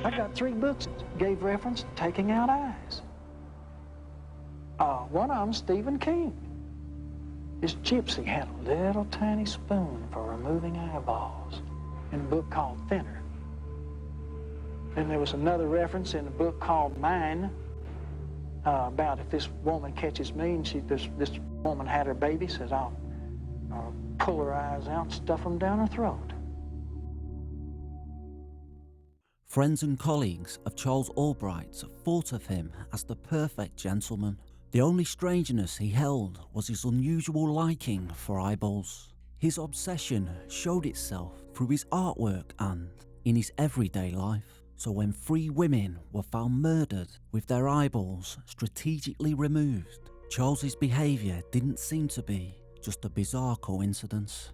I got 3 books that gave reference to taking out eyes. One of them, Stephen King. This gypsy had a little tiny spoon for removing eyeballs in a book called Thinner. Then there was another reference in a book called Mine about if this woman catches me and this woman had her baby, says I'll pull her eyes out and stuff them down her throat. Friends and colleagues of Charles Albright thought of him as the perfect gentleman. The only strangeness he held was his unusual liking for eyeballs. His obsession showed itself through his artwork and in his everyday life. So when 3 women were found murdered with their eyeballs strategically removed, Charles's behaviour didn't seem to be just a bizarre coincidence.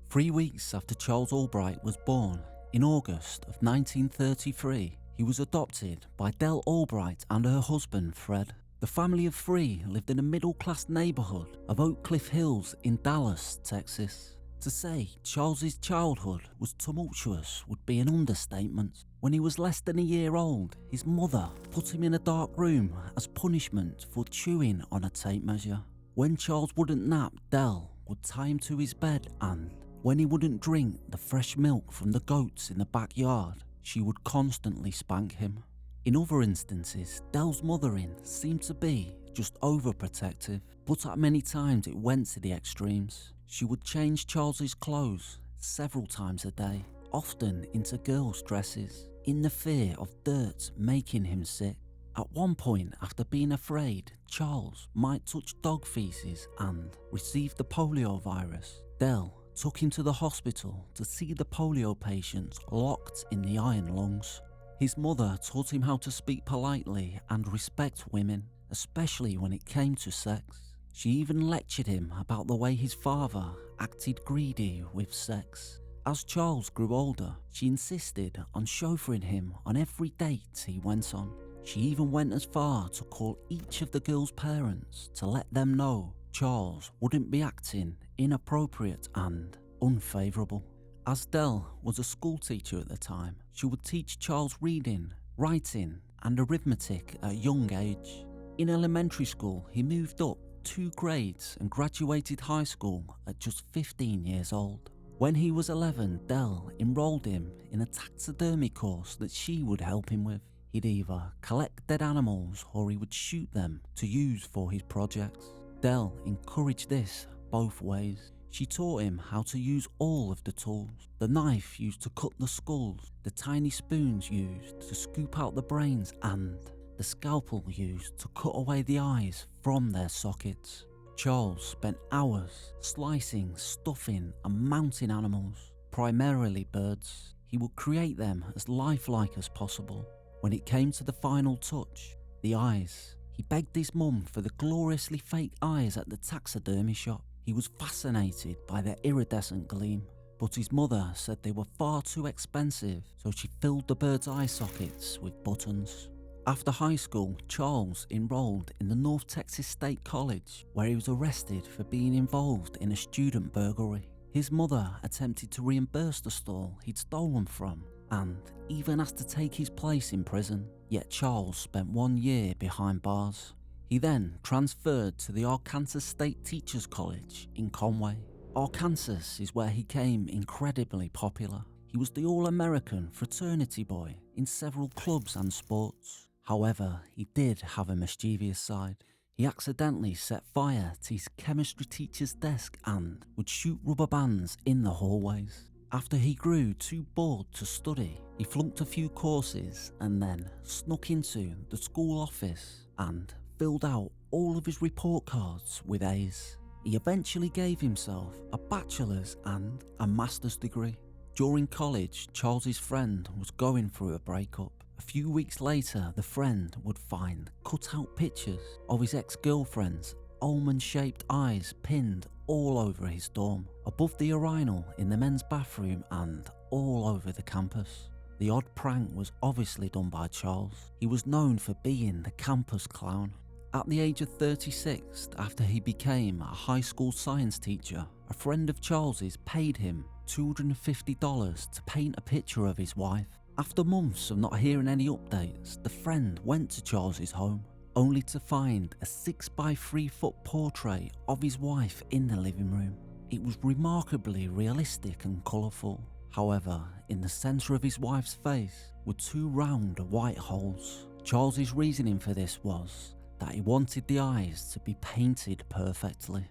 3 weeks after Charles Albright was born, in August of 1933, he was adopted by Dell Albright and her husband Fred. The family of 3 lived in a middle-class neighbourhood of Oak Cliff Hills in Dallas, Texas. To say Charles's childhood was tumultuous would be an understatement. When he was less than a year old, his mother put him in a dark room as punishment for chewing on a tape measure. When Charles wouldn't nap, Dell would tie him to his bed, and when he wouldn't drink the fresh milk from the goats in the backyard, she would constantly spank him. In other instances, Dell's mothering seemed to be just overprotective, but at many times it went to the extremes. She would change Charles's clothes several times a day, often into girls' dresses, in the fear of dirt making him sick. At one point, after being afraid Charles might touch dog feces and receive the polio virus, Dell took him to the hospital to see the polio patient locked in the iron lungs. His mother taught him how to speak politely and respect women, especially when it came to sex. She even lectured him about the way his father acted greedy with sex. As Charles grew older, she insisted on chauffeuring him on every date he went on. She even went as far to call each of the girls' parents to let them know Charles wouldn't be acting inappropriate and unfavourable. As Dell was a school teacher at the time, she would teach Charles reading, writing and arithmetic at a young age. In elementary school, he moved up 2 grades and graduated high school at just 15 years old. When he was 11, Dell enrolled him in a taxidermy course that she would help him with. He'd either collect dead animals or he would shoot them to use for his projects. Dell encouraged this both ways. She taught him how to use all of the tools. The knife used to cut the skulls, the tiny spoons used to scoop out the brains, and the scalpel used to cut away the eyes from their sockets. Charles spent hours slicing, stuffing and mounting animals, primarily birds. He would create them as lifelike as possible. When it came to the final touch, the eyes, he begged his mum for the gloriously fake eyes at the taxidermy shop. He was fascinated by their iridescent gleam, but his mother said they were far too expensive, so she filled the bird's eye sockets with buttons. After high school, Charles enrolled in the North Texas State College, where he was arrested for being involved in a student burglary. His mother attempted to reimburse the stall he'd stolen from, and even asked to take his place in prison, yet Charles spent 1 year behind bars. He then transferred to the Arkansas State Teachers College in Conway. Arkansas is where he became incredibly popular. He was the All-American fraternity boy in several clubs and sports. However, he did have a mischievous side. He accidentally set fire to his chemistry teacher's desk and would shoot rubber bands in the hallways. After he grew too bored to study, he flunked a few courses and then snuck into the school office and filled out all of his report cards with A's. He eventually gave himself a bachelor's and a master's degree. During college, Charles's friend was going through a breakup. A few weeks later, the friend would find cut-out pictures of his ex-girlfriend's almond-shaped eyes pinned all over his dorm, above the urinal in the men's bathroom and all over the campus. The odd prank was obviously done by Charles. He was known for being the campus clown. At the age of 36, after he became a high school science teacher, a friend of Charles's paid him $250 to paint a picture of his wife. After months of not hearing any updates, the friend went to Charles's home, only to find a 6x3-foot portrait of his wife in the living room. It was remarkably realistic and colourful. However, in the centre of his wife's face were 2 round white holes. Charles's reasoning for this was that he wanted the eyes to be painted perfectly.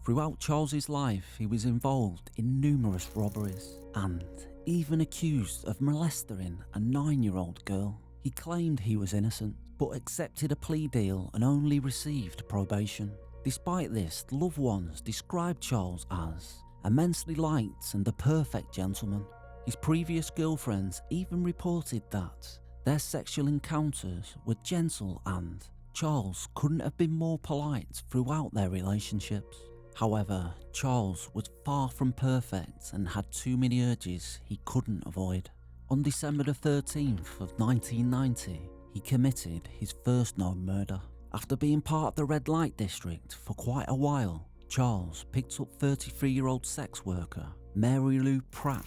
Throughout Charles's life, he was involved in numerous robberies and even accused of molesting a 9-year-old girl. He claimed he was innocent, but accepted a plea deal and only received probation. Despite this, loved ones described Charles as immensely liked and a perfect gentleman. His previous girlfriends even reported that their sexual encounters were gentle and Charles couldn't have been more polite throughout their relationships. However, Charles was far from perfect and had too many urges he couldn't avoid. On December the 13th of 1990, he committed his first known murder. After being part of the red light district for quite a while, Charles picked up 33-year-old sex worker Mary Lou Pratt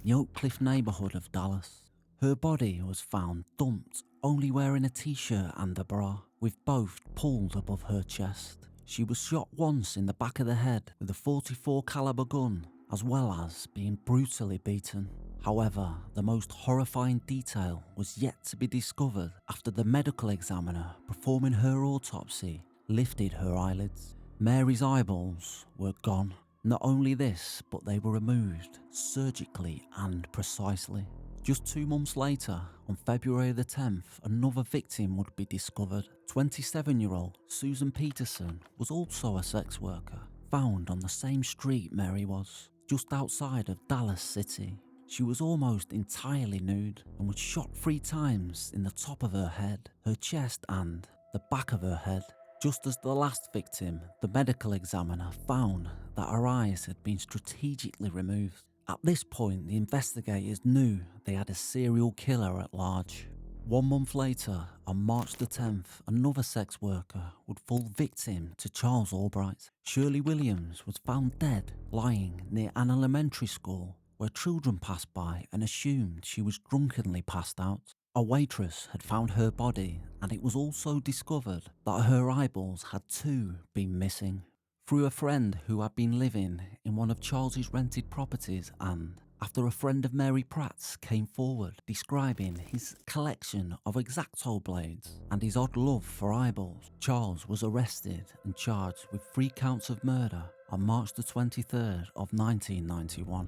in the Oak Cliff neighbourhood of Dallas. Her body was found dumped, only wearing a t-shirt and a bra, with both pulled above her chest. She was shot once in the back of the head with a .44 caliber gun, as well as being brutally beaten. However, the most horrifying detail was yet to be discovered after the medical examiner performing her autopsy lifted her eyelids. Mary's eyeballs were gone. Not only this, but they were removed surgically and precisely. Just 2 months later, on February the 10th, another victim would be discovered. 27-year-old Susan Peterson was also a sex worker, found on the same street Mary was, just outside of Dallas City. She was almost entirely nude and was shot 3 times in the top of her head, her chest and the back of her head. Just as the last victim, the medical examiner found that her eyes had been strategically removed. At this point, the investigators knew they had a serial killer at large. 1 month later, on March the 10th, another sex worker would fall victim to Charles Albright. Shirley Williams was found dead, lying near an elementary school where children passed by and assumed she was drunkenly passed out. A waitress had found her body, and it was also discovered that her eyeballs had too been missing. Through a friend who had been living in one of Charles's rented properties, and after a friend of Mary Pratt's came forward describing his collection of X-Acto blades and his odd love for eyeballs, Charles was arrested and charged with 3 counts of murder on March the 23rd of 1991.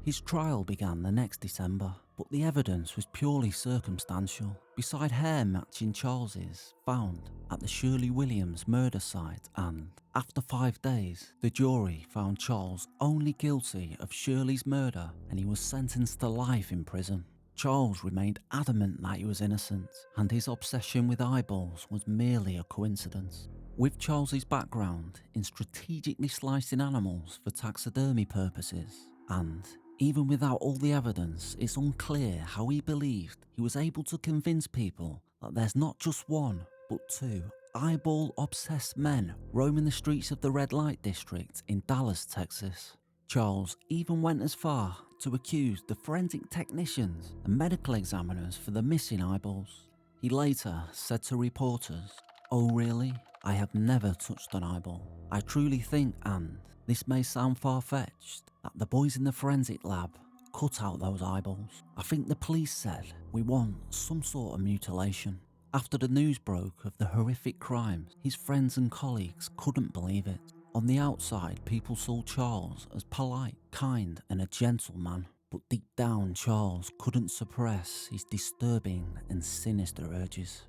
His trial began the next December, but the evidence was purely circumstantial, beside hair matching Charles's found at the Shirley Williams murder site, and after 5 days, the jury found Charles only guilty of Shirley's murder and he was sentenced to life in prison. Charles remained adamant that he was innocent, and his obsession with eyeballs was merely a coincidence. With Charles's background in strategically slicing animals for taxidermy purposes, and even without all the evidence, it's unclear how he believed he was able to convince people that there's not just 1, but 2 eyeball-obsessed men roaming the streets of the red light district in Dallas, Texas. Charles even went as far to accuse the forensic technicians and medical examiners for the missing eyeballs. He later said to reporters, "Oh really? I have never touched an eyeball. I truly think, and this may sound far-fetched, that the boys in the forensic lab cut out those eyeballs. I think the police said we want some sort of mutilation." After the news broke of the horrific crimes, his friends and colleagues couldn't believe it. On the outside, people saw Charles as polite, kind and a gentle man, but deep down Charles couldn't suppress his disturbing and sinister urges.